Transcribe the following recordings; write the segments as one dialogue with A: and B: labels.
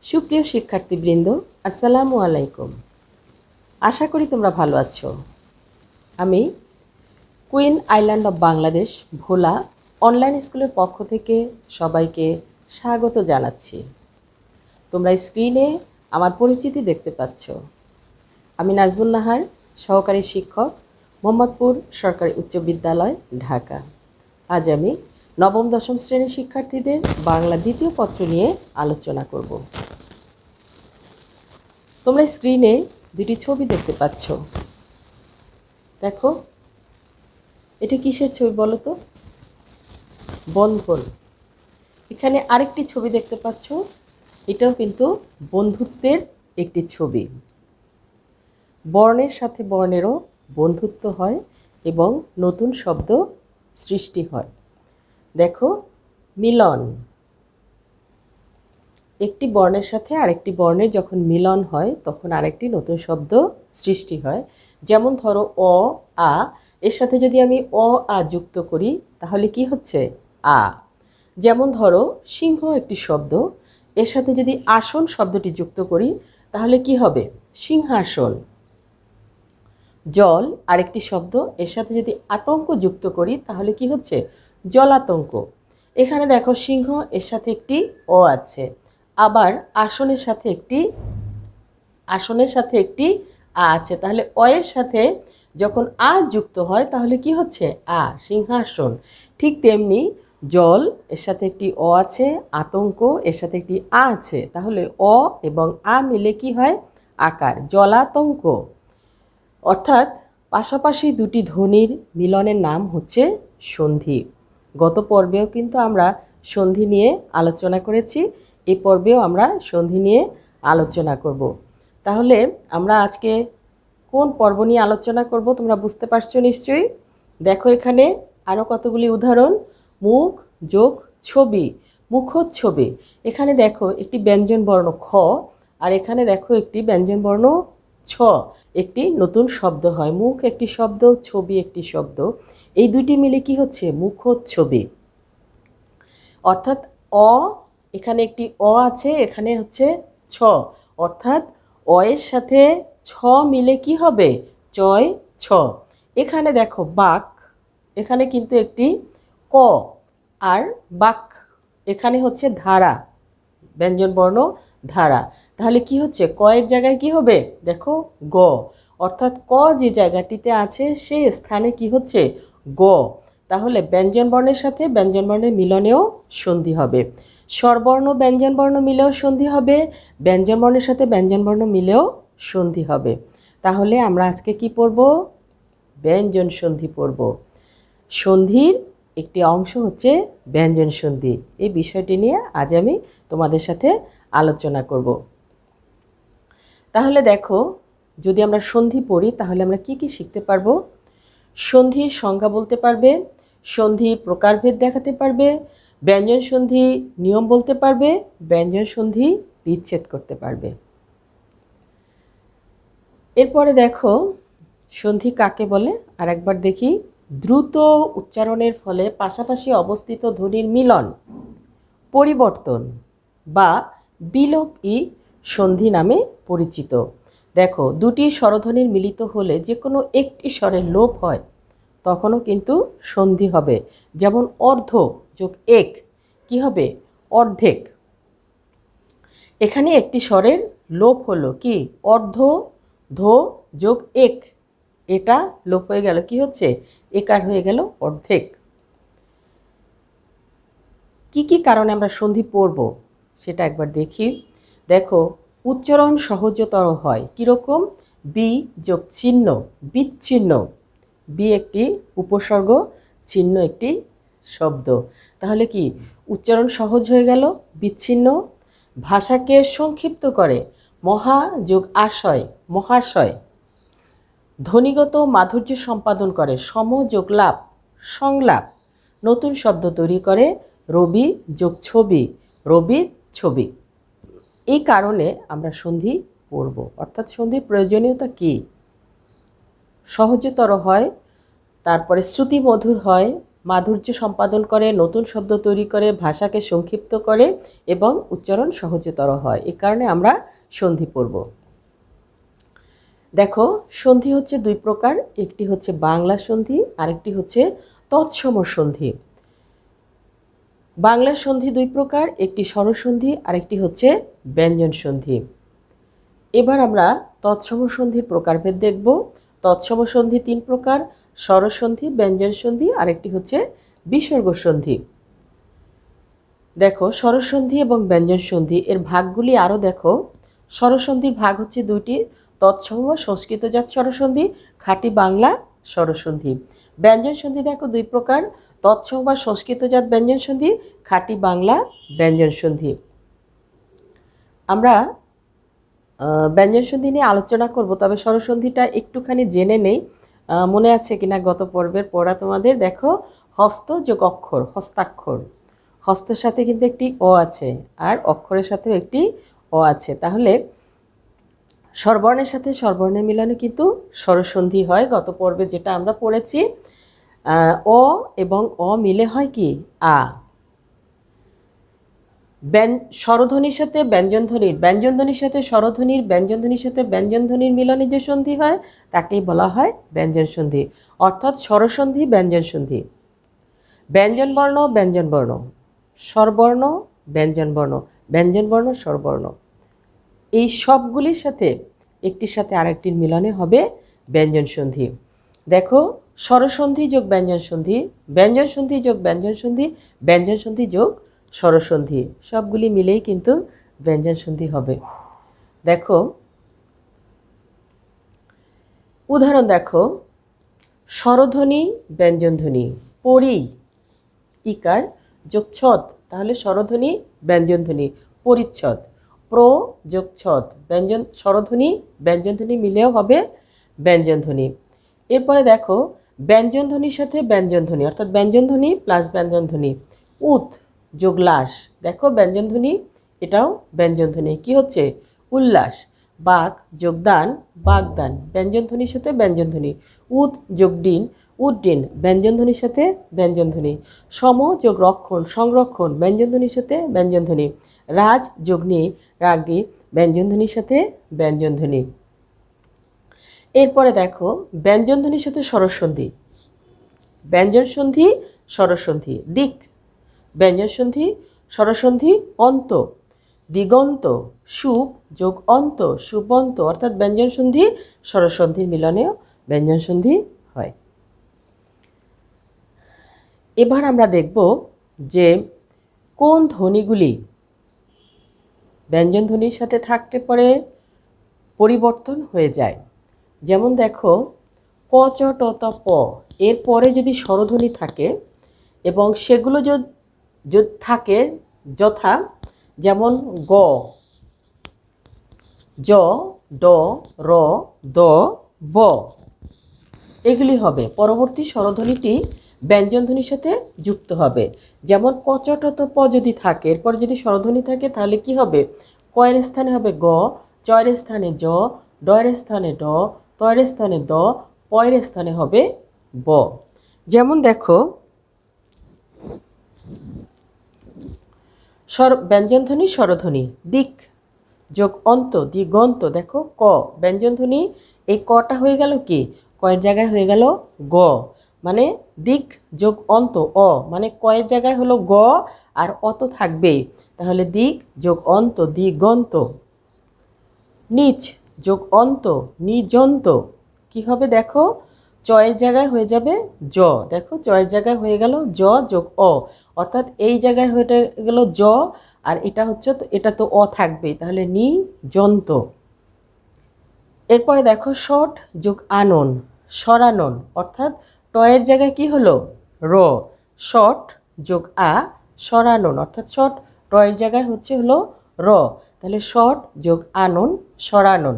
A: সুপ্রিয় শিক্ষার্থীবৃন্দ, আসসালামু আলাইকুম। আশা করি তোমরা ভালো আছো। আমি queen island of Bangladesh Bhola online স্কুলের পক্ষ থেকে সবাইকে স্বাগত জানাচ্ছি। তোমরা স্ক্রিনে আমার পরিচিতি দেখতে পাচ্ছ। আমি নাজমুন নাহার, সহকারী শিক্ষক, মোহাম্মদপুর সরকারি উচ্চ বিদ্যালয়, ঢাকা। আজ আমি নবম দশম শ্রেণীর শিক্ষার্থীদের বাংলা দ্বিতীয় পত্র নিয়ে আলোচনা করব। তোমরা স্ক্রিনে দুটি ছবি দেখতে পাচ্ছ। দেখো, এটা কিসের ছবি বলো তো? বন্ধন। এখানে আরেকটি ছবি দেখতে পাচ্ছ, এটাও কিন্তু বন্ধুত্বের একটি ছবি। বর্ণের সাথে বর্ণেরও বন্ধুত্ব হয় এবং নতুন শব্দ সৃষ্টি হয়। দেখো, মিলন। একটি বর্ণের সাথে আরেকটি বর্ণের যখন মিলন হয় তখন আরেকটি নতুন শব্দ সৃষ্টি হয়। যেমন ধরো অ, আ, এর সাথে যদি আমি অ আ যুক্ত করি তাহলে কি হচ্ছে? আ। যেমন ধরো সিংহ একটি শব্দ, এর সাথে যদি আসন শব্দটি যুক্ত করি তাহলে কি হবে? সিংহাসন। জল আরেকটি শব্দ, এর সাথে যদি আতঙ্ক যুক্ত করি তাহলে কি হচ্ছে? জলাতঙ্ক। এখানে দেখো সিংহ, এর সাথে একটি অ আছে, আবার আসনের সাথে একটি আ আছে, তাহলে অ এর সাথে যখন আ যুক্ত হয় তাহলে কি হচ্ছে? আ, সিংহাসন। ঠিক তেমনি জল, এর সাথে একটি অ আছে, আতঙ্ক, এর সাথে একটি আ আছে, তাহলে অ এবং আ মিলে কি হয়? আকার, জলাতঙ্ক। অর্থাৎ পাশাপাশি দুটি ধ্বনির মিলনের নাম হচ্ছে সন্ধি। গত পর্বেও কিন্তু আমরা সন্ধি নিয়ে আলোচনা করেছি, এই পর্বেও আমরা সন্ধি নিয়ে আলোচনা করব। তাহলে আমরা আজকে কোন পর্ব নিয়ে আলোচনা করব তোমরা বুঝতে পারছো নিশ্চয়ই। দেখো এখানে আরও কতগুলি উদাহরণ। মুখ যোগ ছবি, মুখচ্ছবি। এখানে দেখো একটি ব্যঞ্জন বর্ণ খ, আর এখানে দেখো একটি ব্যঞ্জন বর্ণ ছ। একটি নতুন শব্দ হয়। মুখ একটি শব্দ, ছবি একটি শব্দ, এই দুটি মিলে কি হচ্ছে? মুখচ্ছবি। অর্থাৎ অ, এখানে একটি অ আছে, এখানে হচ্ছে ছ, অর্থাৎ অ এর সাথে ছ মিলে কি হবে? চয় ছ। এখানে দেখো বাক, এখানে কিন্তু একটি ক, আর বাক এখানে হচ্ছে ধারা, ব্যঞ্জন বর্ণ ধারা, তাহলে কি হচ্ছে? ক এর জায়গায় কি হবে? দেখো গ, অর্থাৎ ক যে জায়গাটিতে আছে সেই স্থানে কি হচ্ছে? গ। তাহলে ব্যঞ্জন বর্ণের সাথে ব্যঞ্জন বর্ণের মিলনেও সন্ধি হবে। স্বরবর্ণ ব্যঞ্জন বর্ণ মিলেও সন্ধি হবে, ব্যঞ্জন বর্ণের সাথে ব্যঞ্জন বর্ণ মিলেও সন্ধি হবে। তাহলে আমরা আজকে কি পড়ব? ব্যঞ্জন সন্ধি পড়ব। সন্ধির একটি অংশ হচ্ছে ব্যঞ্জন সন্ধি। এই বিষয়টি নিয়ে আজ আমি তোমাদের সাথে আলোচনা করব। তাহলে দেখো, যদি আমরা সন্ধি পড়ি তাহলে আমরা কি কি শিখতে পারবো? সন্ধির সংজ্ঞা বলতে পারবে, সন্ধির প্রকারভেদ দেখাতে পারবে, ব্যঞ্জন সন্ধি নিয়ম বলতে পারবে, ব্যঞ্জন সন্ধি বিচ্ছেদ করতে পারবে। এরপরে দেখো সন্ধি কাকে বলে আর একবার দেখি। দ্রুত উচ্চারণের ফলে পাশাপাশি অবস্থিত ধ্বনির মিলন, পরিবর্তন বা বিলোপই সন্ধি নামে পরিচিত। দেখো, দুটি স্বরধ্বনির মিলিত হলে যে কোনো একটি স্বরের লোপ হয় তখনও কিন্তু সন্ধি হবে। যেমন অর্ধ যোগ এক কি হবে? অর্ধেক। এখানে একটি স্বরের লোপ হলো, কি? অর্ধ, ধো যোগ এক, এটা লোপ হয়ে গেল, কি হচ্ছে? একার হয়ে গেল অর্ধেক। কি কি কারণে আমরা সন্ধি পড়ব সেটা একবার দেখি। দেখো, উচ্চারণ সহজতর হয় কীরকম? বি যোগ চিহ্ন, বিচ্ছিন্ন। বি একটি উপসর্গ, চিহ্ন একটি শব্দ, তাহলে কি উচ্চারণ সহজ হয়ে গেল? বিচ্ছিন্ন। ভাষাকে সংক্ষিপ্ত করে, মহা যোগ আশয়, মহাশয়। ধ্বনিগত মাধুর্য সম্পাদন করে, সম যোগ লাভ, সংলাপ। নতুন শব্দ তৈরি করে, রবি যোগ ছবি, রবির ছবি। এই কারণে আমরা সন্ধি পড়ব। অর্থাৎ সন্ধির প্রয়োজনীয়তা কি? সহজতর হয়, তারপরে শ্রুতি মধুর হয়, মাধুর্য সম্পাদন করে, নতুন শব্দ তৈরি করে, ভাষাকে সংক্ষিপ্ত করে এবং উচ্চারণ সহজতর হয়। এ কারণে আমরা সন্ধি পড়ব। দেখো, সন্ধি হচ্ছে দুই প্রকার, একটি হচ্ছে বাংলা সন্ধি, আরেকটি হচ্ছে তৎসম সন্ধি। বাংলা সন্ধি দুই প্রকার, একটি স্বরসন্ধি, আরেকটি হচ্ছে ব্যঞ্জন সন্ধি। এবার আমরা তৎসম সন্ধির প্রকারভেদ দেখব। তৎসম সন্ধি তিন প্রকার: স্বরসন্ধি, ব্যঞ্জন সন্ধি, আরেকটি হচ্ছে বিসর্গ সন্ধি। দেখো, স্বরসন্ধি এবং ব্যঞ্জন সন্ধি এর ভাগগুলি আরও দেখো। স্বরসন্ধির ভাগ হচ্ছে দুইটি: তৎসম বা সংস্কৃতজাত স্বরসন্ধি, খাঁটি বাংলা স্বরসন্ধি। ব্যঞ্জন সন্ধি দেখো দুই প্রকার: তৎসম বা সংস্কৃতজাত ব্যঞ্জন সন্ধি, খাঁটি বাংলা ব্যঞ্জন সন্ধি। আমরা ব্যঞ্জন সন্ধি নিয়ে আলোচনা করব, তবে স্বরসন্ধিটা একটুখানি জেনে নেই। মনে আছে কিনা গত পর্বের পড়া তোমাদের? দেখো, হস্ত যোগ অক্ষর, হস্তাক্ষর। হস্তের সাথে কিন্তু একটি অ আছে, আর অক্ষরের সাথেও একটি অ আছে। তাহলে স্বরবর্ণের সাথে স্বরবর্ণের মিলনে কিন্তু স্বরসন্ধি হয়। গত পর্বে যেটা আমরা পড়েছি, অ এবং অ মিলে হয় কি? আ। স্বরধ্বনির সাথে ব্যঞ্জনধ্বনির, ব্যঞ্জনধ্বনির সাথে স্বরধ্বনির, ব্যঞ্জনধ্বনির সাথে ব্যঞ্জনধ্বনির মিলনে যে সন্ধি হয় তাকেই বলা হয় ব্যঞ্জন সন্ধি, অর্থাৎ স্বরসন্ধি, ব্যঞ্জন সন্ধি। ব্যঞ্জনবর্ণ, ব্যঞ্জনবর্ণ, স্বরবর্ণ, ব্যঞ্জনবর্ণ, ব্যঞ্জনবর্ণ, স্বরবর্ণ, এই সবগুলির সাথে একটির সাথে আরেকটির মিলনে হবে ব্যঞ্জন সন্ধি। দেখো, স্বরসন্ধি যোগ ব্যঞ্জন সন্ধি, ব্যঞ্জন সন্ধি যোগ ব্যঞ্জন সন্ধি, ব্যঞ্জন সন্ধি যোগ স্বরসন্ধি, সবগুলি মিলেই কিন্তু ব্যঞ্জন সন্ধি হবে। দেখো, উদাহরণ দেখো, স্বরধ্বনি, ব্যঞ্জনধ্বনি, পরি ইকার যোগ ছদ, তাহলে স্বরধ্বনি, ব্যঞ্জনধ্বনি, পরিচ্ছদ। প্র যোগ ছদ, ব্যঞ্জন স্বরধ্বনি ব্যঞ্জনধ্বনি মিলেও হবে ব্যঞ্জনধ্বনি। এরপরে দেখো, ব্যঞ্জনধ্বনির সাথে ব্যঞ্জনধ্বনি, অর্থাৎ ব্যঞ্জনধ্বনি প্লাস ব্যঞ্জনধ্বনি, উত যোগ লাস, দেখো ব্যঞ্জনধ্বনি, এটাও ব্যঞ্জনধ্বনি, কি হচ্ছে? উল্লাস। বাক যোগ দান, বাগদান, ব্যঞ্জনধ্বনির সাথে ব্যঞ্জনধ্বনি, উদ যোগ ডিন, উড্ডিন, ব্যঞ্জনধ্বনির সাথে ব্যঞ্জনধ্বনি। সম যোগ রক্ষণ, সংরক্ষণ, ব্যঞ্জনধ্বনির সাথে ব্যঞ্জনধ্বনি। রাজ যোগ নি, রাজ্ঞী, ব্যঞ্জনধ্বনির সাথে ব্যঞ্জনধ্বনি। এরপরে দেখো, ব্যঞ্জনধ্বনির সাথে স্বরসন্ধি, ব্যঞ্জন সন্ধি, স্বরসন্ধি। দিক, ব্যঞ্জন সন্ধি, স্বরসন্ধি, অন্ত, দিগন্ত। সুপ যোগ অন্ত, সুবন্ত, অর্থাৎ ব্যঞ্জন সন্ধি, স্বরসন্ধির মিলনেও ব্যঞ্জন সন্ধি হয়। এবার আমরা দেখব যে কোন ধ্বনিগুলি ব্যঞ্জন ধ্বনির সাথে থাকতে পরে পরিবর্তন হয়ে যায়। যেমন দেখো, ক চ ট ত প, এর পরে যদি স্বরধ্বনি থাকে এবং সেগুলো যদি থাকে যথা, যেমন গ, জ, ড, র, দ, ব, এগুলি হবে, পরবর্তী স্বরধ্বনিটি ব্যঞ্জনধ্বনির সাথে যুক্ত হবে। যেমন ক চ ট ত প যদি থাকে, এরপর যদি স্বরধ্বনি থাকে তাহলে কি হবে? কয়ের স্থানে হবে গ, চয়ের স্থানে জ, ডয়ের স্থানে ড, তয়ের স্থানে দ, পয়ের স্থানে হবে ব। যেমন দেখো, ব্যঞ্জনধ্বনি, স্বরধ্বনি, দিক যোগ অন্ত, দিগন্ত, দেখো ক, ব্যঞ্জনধ্বনি, এই কটা হয়ে গেল কি? কয়ের জায়গায় হয়ে গেল গ, মানে দিক যোগ অন্ত, অ, মানে কয়ের জায়গায় হলো গ আর অত থাকবে, তাহলে দিক যোগ অন্ত, দিগন্ত। নিচ যোগ অন্ত, নিযন্ত, কি হবে? দেখো, চয়ের জায়গায় হয়ে যাবে জ, দেখো চয়ের জায়গায় হয়ে গেল জ যোগ অ, অর্থাৎ এই জায়গায় হয়ে গেল জ, আর এটা হচ্ছে, এটা তো অ থাকবেই, তাহলে নিযন্ত। এরপরে দেখো, শট যোগ আনন, স্বরানন, অর্থাৎ টয়ের জায়গায় কি হলো? র, শট যোগ আ, স্বরানন, অর্থাৎ শট টয়ের জায়গায় হচ্ছে হলো র, তাহলে শট যোগ আনন, স্বরানন।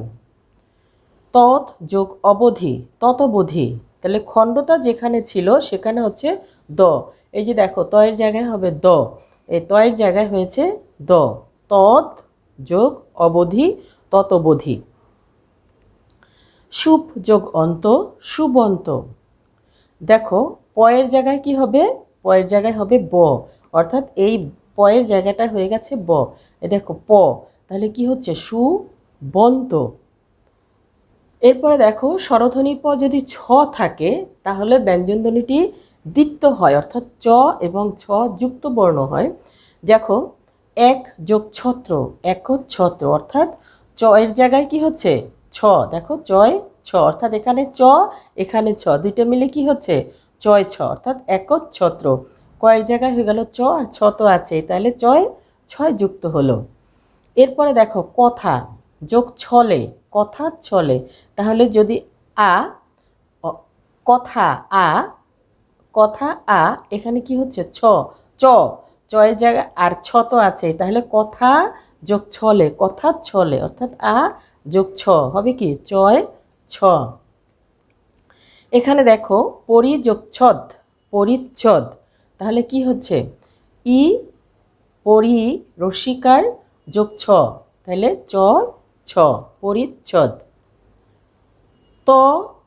A: তৎ যোগ অবধি, ততবধি, তাহলে খণ্ডতা যেখানে ছিল সেখানে হচ্ছে দ, এই যে দেখো তয়ের জায়গায় হবে দ, এই তয়ের জায়গায় হয়েছে দ, তৎ যোগ অবধি, ততবধি। সুপ যোগ অন্ত, সুবন্ত, দেখো পয়ের জায়গায় কি হবে? পয়ের জায়গায় হবে ব, অর্থাৎ এই পয়ের জায়গাটা হয়ে গেছে ব। এ দেখো প, তাহলে কি হচ্ছে? সুবন্ত। এরপরে দেখো স্বরধ্বনির পর যদি ছ থাকে তাহলে ব্যঞ্জনধ্বনিটি দ্বিত্ব হয়, অর্থাৎ চ এবং ছ যুক্ত বর্ণ হয়। দেখো এক যোগ ছত্র, একচ্ছত্র, অর্থাৎ চ এর জায়গায় কি হচ্ছে? ছ। দেখো চয় ছ, অর্থাৎ এখানে চ এখানে ছ, দুইটা মিলে কি হচ্ছে? চয় ছ, অর্থাৎ একচ্ছত্র। কয়ের জায়গায় হয়ে গেল চ, আর ছ তো আছে, তাহলে চয় ছয় যুক্ত হলো। এরপরে দেখো কথা যোগ ছলে, কথা ছলে, তাহলে যদি আ কথা আ, কথা আ, এখানে কি হচ্ছে? ছ, চ, চয়ের জায়গায় আর ছ তো আছে, তাহলে কথা যোগ ছলে, কথা ছলে, অর্থাৎ আ যোগ ছ হবে কি? চয় ছ। এখানে দেখো পরি যোগ ছদ, পরিচ্ছদ, তাহলে কি হচ্ছে? ই পরি রসিকার যোগ ছ, তাহলে চ ছ, পরিচ্ছদ। ত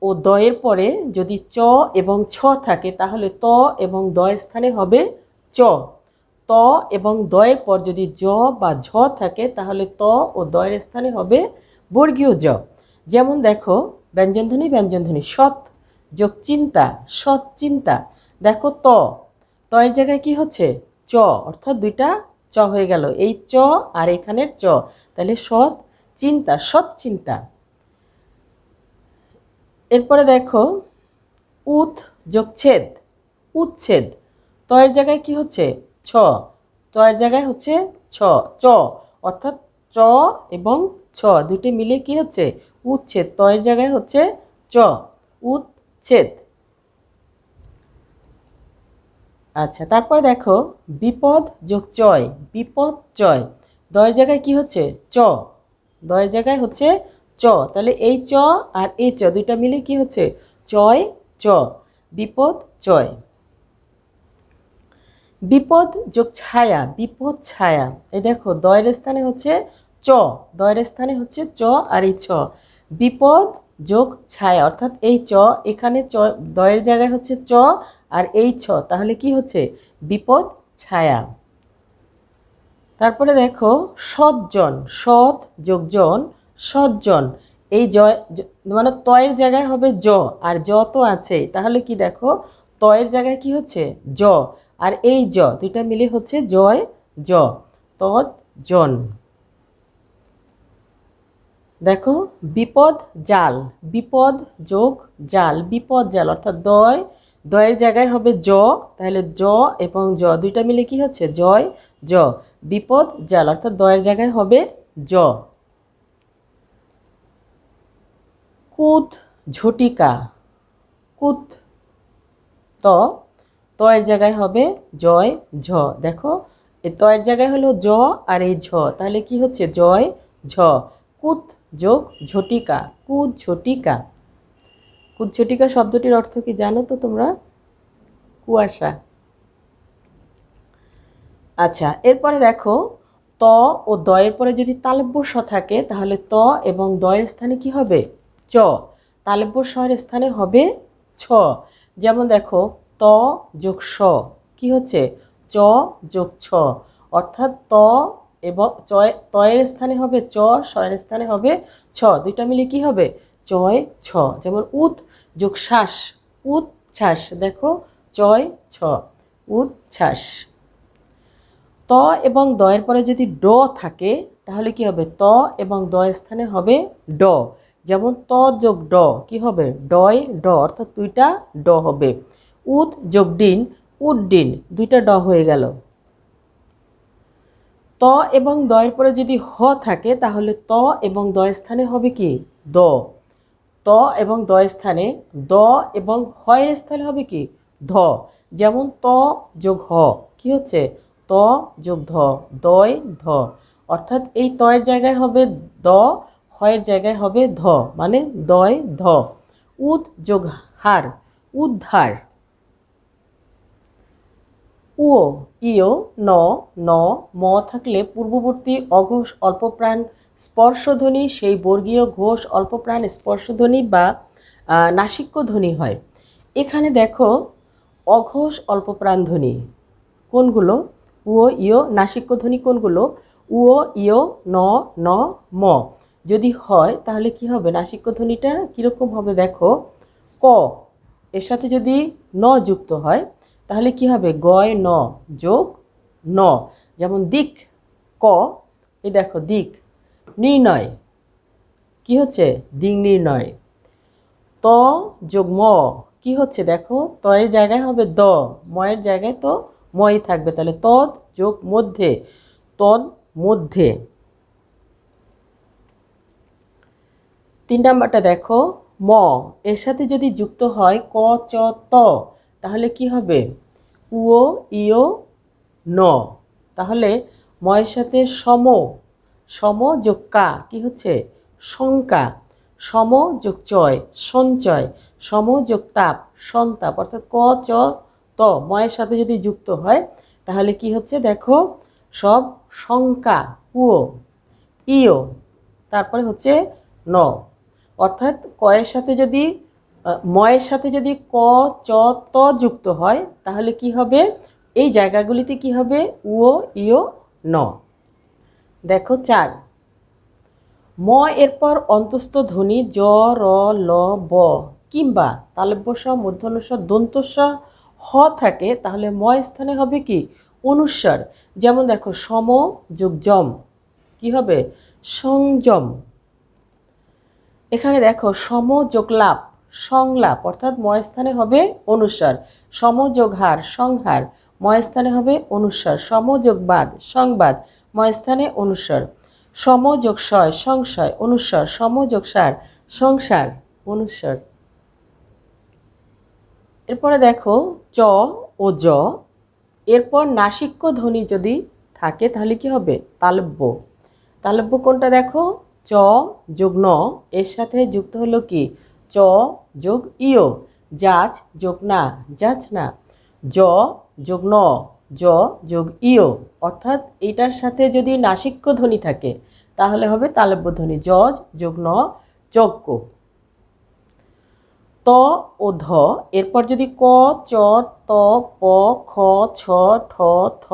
A: ও দয়ের পরে যদি চ এবং ছ থাকে তাহলে ত এবং দয়ের স্থানে হবে চ। ত এবং দয়ের পর যদি জ বা ঝ থাকে তাহলে ত ও দয়ের স্থানে হবে বর্গীয় জ। যেমন দেখো ব্যঞ্জনধ্বনি, ব্যঞ্জনধ্বনি সৎ যোগ চিন্তা, সৎ চিন্তা। দেখো ত, তয়ের জায়গায় কি হচ্ছে? চ, অর্থাৎ দুইটা চ হয়ে গেল, এই চ আর এখানের চ, তাহলে সৎ চিন্তা, সৎ চিন্তা। এরপরে দেখো উৎ যোগ ছেদ, উচ্ছেদ, তয়ের জায়গায় কি হচ্ছে? ছ, তয়ের জায়গায় হচ্ছে ছ, চ, অর্থাৎ চ এবং ছ দুটি মিলে কি হচ্ছে? উচ্ছেদ, তয়ের জায়গায় হচ্ছে চ, উচ্ছেদ। আচ্ছা, তারপরে দেখো বিপদ যোগ চয়, বিপদ চয়, দয়ের জায়গায় কি হচ্ছে? চ, দয়ের জায়গায় হচ্ছে চ, তাহলে এই চ আর এই চ দুইটা মিলে কি হচ্ছে? চয় চ, বিপদ চয়। বিপদ যোগ ছায়া, বিপদ ছায়া, এই দেখো দয়ের স্থানে হচ্ছে চ, দয়ের স্থানে হচ্ছে চ আর এই ছ, বিপদ যোগ ছায়া, অর্থাৎ এই চ এখানে চ, দয়ের জায়গায় হচ্ছে চ আর এই ছ, তাহলে কি হচ্ছে? বিপদ ছায়া। তারপরে দেখো সৎজন, সৎ যোগ জন, সৎজন, এই জয় মানে তয়ের জায়গায় হবে জ, আর জ তো আছে, তাহলে কি দেখো তয়ের জায়গায় কি হচ্ছে? জ, আর এই জ দুইটা মিলে হচ্ছে জয় জ, তৎ জন। দেখো বিপদ জাল, বিপদ যোগ জাল, বিপদ জাল, অর্থাৎ দয়, দয়ের জায়গায় হবে জ, তাহলে জ এবং জ দুইটা মিলে কি হচ্ছে? জয় জ, বিপদ জাল, অর্থাৎ দয়ের জায়গায় হবে জ। কুত ঝটিকা, কুত, ত, তয়ের জায়গায় হবে জয় ঝ, দেখো এই তয়ের জায়গায় হলো জ আর এই ঝ, তাহলে কি হচ্ছে? জয় ঝ, কুত যোগ ঝটিকা, কুত ঝটিকা। কুত ঝটিকা শব্দটির অর্থ কি জানো তো তোমরা? কুয়াশা। আচ্ছা, এরপরে দেখো ত ও দয়ের পরে যদি তালব্য স থাকে তাহলে ত এবং দয়ের স্থানে কি হবে? চ, তালব্য স্বর স্থানে হবে ছ। যেমন দেখো ত যোগ স কি হচ্ছে? চ যোগ ছ, অর্থাৎ ত এবং তয়ের স্থানে হবে চ, স্বরের স্থানে হবে ছ, দুইটা মিলে কি হবে? চয় ছ। যেমন উৎ যোগ শ্বাস, উচ্ছ্বাস, দেখো চয় ছ, উচ্ছ্বাস। ত এবং দয়ের পরে যদি ড থাকে তাহলে কি হবে? ত এবং দয়ের স্থানে হবে ড। যেমন ত যোগ ড কি হবে? ডয় ড, অর্থাৎ দুইটা ড হবে। উদ যোগ ডিন, উড্ডিন, দুইটা ড হয়ে গেল। ত এবং দয়ের পরে যদি হ থাকে তাহলে ত এবং দয়ের স্থানে হবে কি? দ। ত এবং দয়ের স্থানে দ এবং হয়ের স্থানে হবে কি? ধ। যেমন ত যোগ হ কি হচ্ছে? ত যোগ ধ, দয় ধ, অর্থাৎ এই তয়ের জায়গায় হবে দ, হয়ের জায়গায় হবে ধ, মানে দয় ধ। উদ যোগ হার, উদ্ধার। উ ইয় ন ন ম থাকলে পূর্ববর্তী অঘোষ অল্পপ্রাণ স্পর্শধ্বনি সেই বর্গীয় ঘোষ অল্পপ্রাণ স্পর্শধ্বনি বা নাসিক্য ধ্বনি হয়। এখানে দেখো অঘোষ অল্প প্রাণধ্বনি কোনগুলো? উ ইয়। নাসিক্য ধ্বনি কোনগুলো? উ ইয় ন ন ম। যদি হয় তাহলে কি হবে? নাসিক্য ধ্বনিটা কীরকম হবে দেখো। ক এর সাথে যদি ন যুক্ত হয় তাহলে কি হবে? গয় ন যোগ ন। যেমন দিক, ক, এই দেখো দিক। নির্ণয় কি হচ্ছে? দিক নির্ণয়। ত যোগ ম কি হচ্ছে দেখো? ত এর জায়গায় হবে দ, ময়ের জায়গায় তো মই থাকবে, তাহলে তদ যোগ মধ্যে, তদ মধ্যে। 3 নাম্বারটা দেখো, ম এর সাথে যদি যুক্ত হয় ক চ ত তাহলে কি হবে? উও ইয় ন। তাহলে ময়ের সাথে সম, সম যোগ কা কি হচ্ছে? শঙ্কা। সম যোগ চয় সঞ্চয়। সম যোগ তাপ সন্তাপ। অর্থাৎ ক চ ত ময়ের সাথে যদি যুক্ত হয় তাহলে কি হচ্ছে দেখো? সব শঙ্কা। উও ইয়, তারপরে হচ্ছে ন। অর্থাৎ কয়ের সাথে যদি ময়ের সাথে যদি ক চ ত যুক্ত হয় তাহলে কি হবে? এই জায়গাগুলিতে কি হবে? উও ইয় ন। দেখো 4, ম এরপর অন্তস্থ ধ্বনি জ র ল ব কিংবা তালব্য স মূর্ধন্য স দন্ত স হ থাকে তাহলে ম স্থানে হবে কি? অনুস্বার। যেমন দেখো সম যোগ জম কি হবে? সংযম। এখানে দেখো সম যোগ লাপ সংলাপ, অর্থাৎ ময় স্থানে হবে অনুস্বার। সম যোগ হার সংহার, ময় স্থানে হবে অনুস্বার। সম যোগ বাদ সংবাদ, ময় স্থানে অনুস্বার। সম যোগ শয় সংশয় অনুস্বার। সম যোগ সার সংসার অনুস্বার। এরপরে দেখো চ ও জ এরপর নাসিক্য ধ্বনি যদি থাকে তাহলে কি হবে? তালব্য। তালব্য কোনটা দেখো? চ যোগ ন এর সাথে যুক্ত হলো কি? চ যোগ ইয় যাচ যোগ না যাচ না। জ যোগ ন জ যোগ ইয়, অর্থাৎ এটার সাথে যদি নাসিক্য ধ্বনি থাকে তাহলে হবে তালব্য ধ্বনি। যজ যোগ ন যজ্ঞ। ত ও ধ এরপর যদি ক চ ত প খ ছ ঠ থ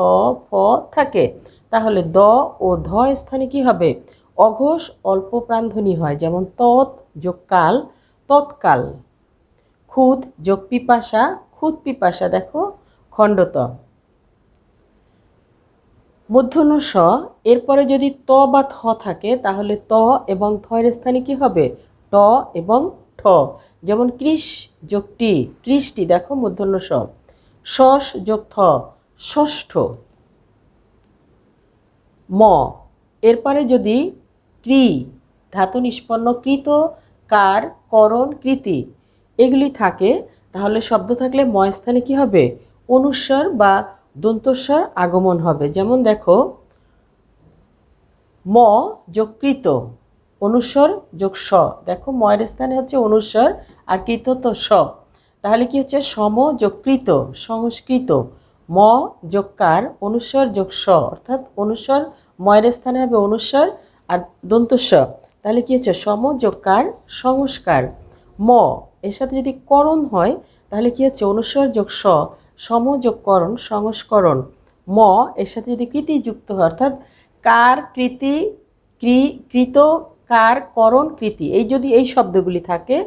A: ফ থাকে তাহলে দ ও ধ স্থানে কি হবে? অঘোষ অল্প প্রাণধ্বনি হয়। যেমন তৎ যোগ কাল তৎকাল। ক্ষুদ যোগ পিপাসা ক্ষুদ পিপাসা, দেখো খণ্ডত। মূর্ধন্য স এরপরে যদি ত বা থ থাকে তাহলে ত এবং থ এর স্থানে কি হবে? ট এবং ঠ। যেমন কৃষ যোগ টি কৃষ্টি, দেখো মূর্ধন্য স। শস যোগ থ ষষ্ঠ। ম এরপরে যদি ক্রি ধাতু নিষ্পন্ন কৃত কার করণ কৃতি এগুলি থাকে তাহলে শব্দ থাকলে ম স্থানে কি হবে? অনুস্বার বা দন্তস্বর আগমন হবে। যেমন দেখো ম যোগ কৃত অনুস্বর যোগ স, দেখো ময়ের স্থানে হচ্ছে অনুস্বর আর কৃত তো স, তাহলে কি হচ্ছে? সম যোগ কৃত সংস্কৃত। ম যোগ কার অনুস্বর যোগ স, অর্থাৎ অনুস্বর ময়ের স্থানে হবে অনুস্বর আর দন্তস্ব, তাহলে কি হচ্ছে? সম যোগ কার সংস্কার। ম এর সাথে যদি করণ হয় তাহলে কি হচ্ছে? অনুস্বর যোগ স সম যোগ করণ সংস্করণ। ম এর সাথে যদি কৃতি যুক্ত হয় অর্থাৎ কার কৃতি কৃত কার করণ কৃতি এই যদি এই শব্দগুলি থাকে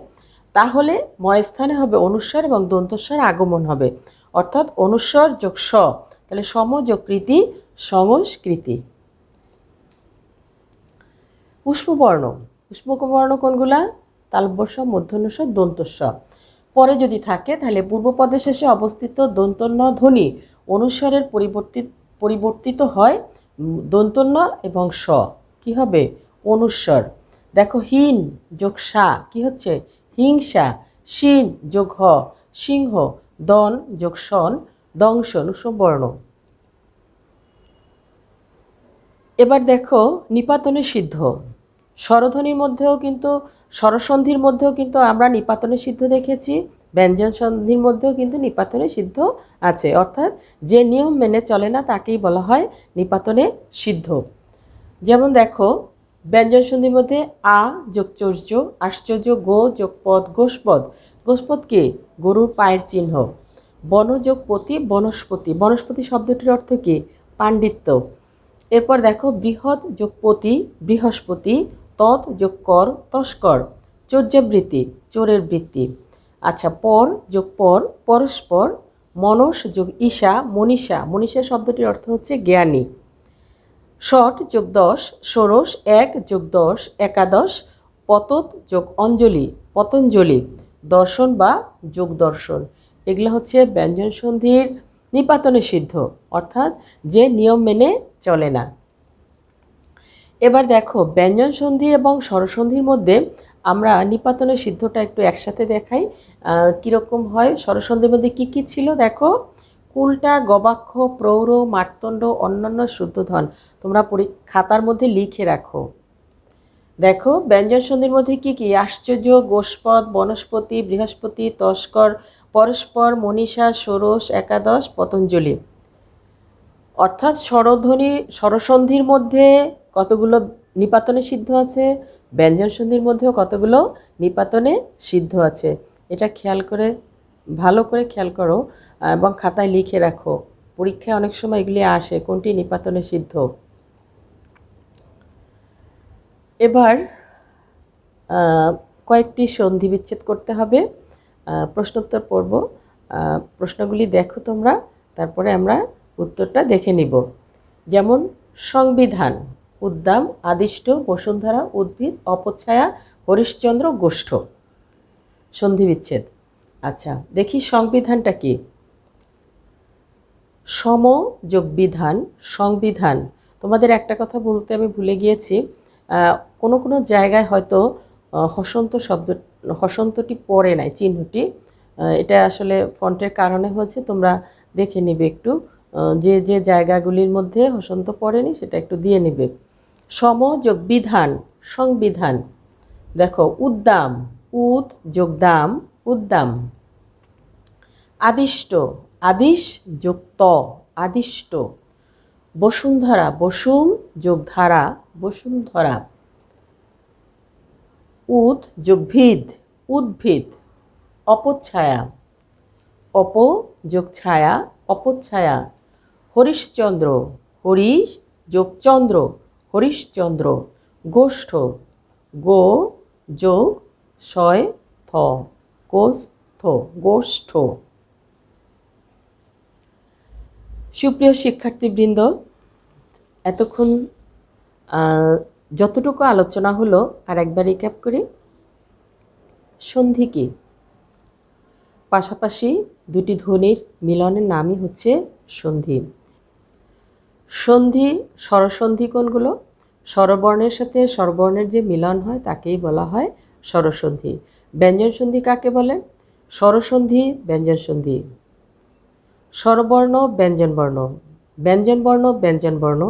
A: তাহলে ময় স্থানে হবে অনুস্বার এবং দন্তস্বর আগমন হবে, অর্থাৎ অনুস্বর যোগ স, তাহলে সম যোগ কৃতি সংস্কৃতি। পুষ্পবর্ণ, পুষ্পবর্ণ কোনগুলা? তালব্য স মূর্ধন্য স দন্তস্ব। পরে যদি থাকে তাহলে পূর্বপদের শেষে অবস্থিত দন্তন্য ধ্বনি অনুস্বরের পরিবর্তিত হয় দন্তন্য এবং স কি হবে? অনুস্বর। দেখো হীন যোগ সা কি হচ্ছে? হিংসা। শিন যোগ হ সিংহ। দন যোগ সন দংশন বর্ণ। এবার দেখো নিপাতনে সিদ্ধ। স্বরধ্বনির মধ্যেও কিন্তু স্বরসন্ধির মধ্যেও কিন্তু আমরা নিপাতনে সিদ্ধ দেখেছি, ব্যঞ্জন সন্ধির মধ্যেও কিন্তু নিপাতনে সিদ্ধ আছে, অর্থাৎ যে নিয়ম মেনে চলে না তাকেই বলা হয় নিপাতনে সিদ্ধ। যেমন দেখো ব্যঞ্জন সন্ধির মধ্যে আ যোগ চর্য আশ্চর্য গো যোগ পদ গোষ্পদ। গোষ্পদ কি? গরুর পায়ের চিহ্ন। বন যোগ পতি বনস্পতি, বনস্পতি শব্দটির অর্থ কি? পাণ্ডিত্য। এরপর দেখো বৃহৎ যোগ পতি বৃহস্পতি, তৎ যোগ কর তস্কর, চর্যাবৃত্তি চোরের বৃত্তি। আচ্ছা, পর যোগ পর পরস্পর, মনস যোগ ঈশা মনীষা, মনীষা শব্দটির অর্থ হচ্ছে জ্ঞানী। ষট যোগ 10 ষোড়শ, 1 যোগ 10 একাদশ, পতত যোগ অঞ্জলি পতঞ্জলি, দর্শন বা যোগ দর্শন। এগুলো হচ্ছে ব্যঞ্জন সন্ধির নিপাতনে সিদ্ধ, অর্থাৎ যে নিয়ম মেনে চলে না। এবার দেখো ব্যঞ্জন সন্ধি এবং স্বরসন্ধির মধ্যে আমরা নিপাতনের সিদ্ধটা একটু একসাথে দেখাই কীরকম হয়। স্বরসন্ধির মধ্যে কী কী ছিল দেখো, কুলটা, গবাক্ষ, প্রৌঢ়, মার্তণ্ড, অন্যান্য শুদ্ধধন। তোমরা খাতার মধ্যে লিখে রাখো। দেখো ব্যঞ্জন সন্ধির মধ্যে কি কি? আশ্চর্য, গোষ্পদ, বনস্পতি, বৃহস্পতি, তস্কর, পরস্পর, মনীষা, ষোড়শ, একাদশ, পতঞ্জলি। অর্থাৎ স্বরসন্ধির মধ্যে কতগুলো নিপাতনে সিদ্ধ আছে, ব্যঞ্জন সন্ধির মধ্যেও কতগুলো নিপাতনে সিদ্ধ আছে। এটা খেয়াল করে, ভালো করে খেয়াল করো এবং খাতায় লিখে রাখো। পরীক্ষায় অনেক সময় এগুলি আসে, কোনটি নিপাতনে সিদ্ধ। এবার কয়েকটি সন্ধি বিচ্ছেদ করতে হবে। প্রশ্নোত্তর পর্ব, প্রশ্নগুলি দেখো তোমরা, তারপরে আমরা উত্তরটা দেখে নিব। যেমন সংবিধান, উদ্দাম, আদিষ্ট, বসুন্ধরা, উদ্ভিদ, অপছায়া, হরিশ্চন্দ্র, গোষ্ঠ। সন্ধি বিচ্ছেদ। আচ্ছা দেখি সংবিধানটা কি? সম যোগ বিধান, সংবিধান। তোমাদের একটা কথা বলতে আমি ভুলে গিয়েছি, কোনো কোনো জায়গায় হয়তো হসন্তটি পড়ে নাই, চিহ্নটি। এটা আসলে ফন্টের কারণে হচ্ছে, তোমরা দেখে নিবে একটু, যে যে জায়গাগুলির মধ্যে হসন্ত পড়েনি সেটা একটু দিয়ে নিবে। সম যোগ বিধান, সংবিধান। দেখো উদ্দাম, উদ যোগ দাম, উদ্দাম। আদিষ্ট, আদিশ যোগ ত, আদিষ্ট। বসুন্ধরা, বসুম যোগ ধারা, বসুন্ধরা। উদ যোগ ভিদ, উদ্ভিদ। অপছায়া, অপ যোগ ছায়া, অপছায়া। হরিশ্চন্দ্র, হরিশ যোগ চন্দ্র, হরিশচন্দ্র। গোষ্ঠ, গো যোগ শয় থ, গোষ্ঠ, গোষ্ঠ। সুপ্রিয় শিক্ষার্থীবৃন্দ, এতক্ষণ যতটুকু আলোচনা হলো আর একবার রিক্যাপ করি। সন্ধি কি? পাশাপাশি দুটি ধ্বনির মিলনের নামই হচ্ছে সন্ধি। সন্ধি, স্বরসন্ধি কোনগুলো? স্বরবর্ণের সাথে স্বরবর্ণের যে মিলন হয় তাকেই বলা হয় স্বরসন্ধি। ব্যঞ্জন সন্ধি কাকে বলে? স্বরসন্ধি, ব্যঞ্জন সন্ধি। স্বরবর্ণ, ব্যঞ্জনবর্ণ, ব্যঞ্জনবর্ণ, ব্যঞ্জনবর্ণ,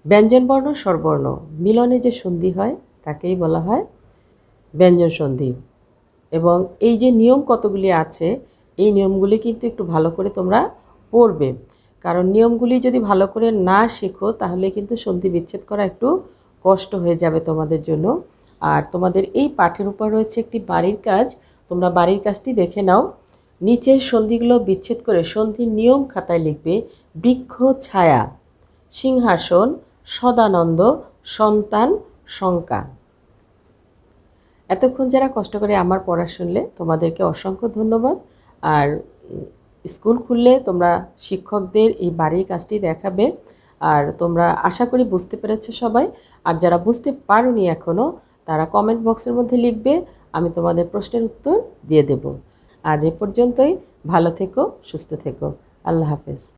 A: ব্যঞ্জনবর্ণ, স্বরবর্ণ মিলনে যে সন্ধি হয় তাকেই বলা হয় ব্যঞ্জন সন্ধি। এবং এই যে নিয়ম কতগুলি আছে, এই নিয়মগুলি কিন্তু একটু ভালো করে তোমরা পড়বে, কারণ নিয়মগুলি যদি ভালো করে না শেখো তাহলে কিন্তু সন্ধি বিচ্ছেদ করা একটু কষ্ট হয়ে যাবে তোমাদের জন্য। আর তোমাদের এই পাঠের উপর রয়েছে একটি বাড়ির কাজ, তোমরা বাড়ির কাজটি দেখে নাও। নিচের সন্ধিগুলো বিচ্ছেদ করে সন্ধির নিয়ম খাতায় লিখবে। বৃক্ষ, ছায়া, সিংহাসন, সদানন্দ, সন্তান, শঙ্কা। এতক্ষণ যারা কষ্ট করে আমার পড়া শুনলে তোমাদেরকে অসংখ্য ধন্যবাদ। আর স্কুল খুললে তোমরা শিক্ষকদের এই বাড়ির কাজটি দেখাবে। আর তোমরা আশা করি বুঝতে পেরেছো সবাই। আর যারা বুঝতে পারোনি এখনও, তারা কমেন্ট বক্সের মধ্যে লিখবে, আমি তোমাদের প্রশ্নের উত্তর দিয়ে দেব। আজ এ পর্যন্তই। ভালো থেকো, সুস্থ থেকো। আল্লাহ হাফেজ।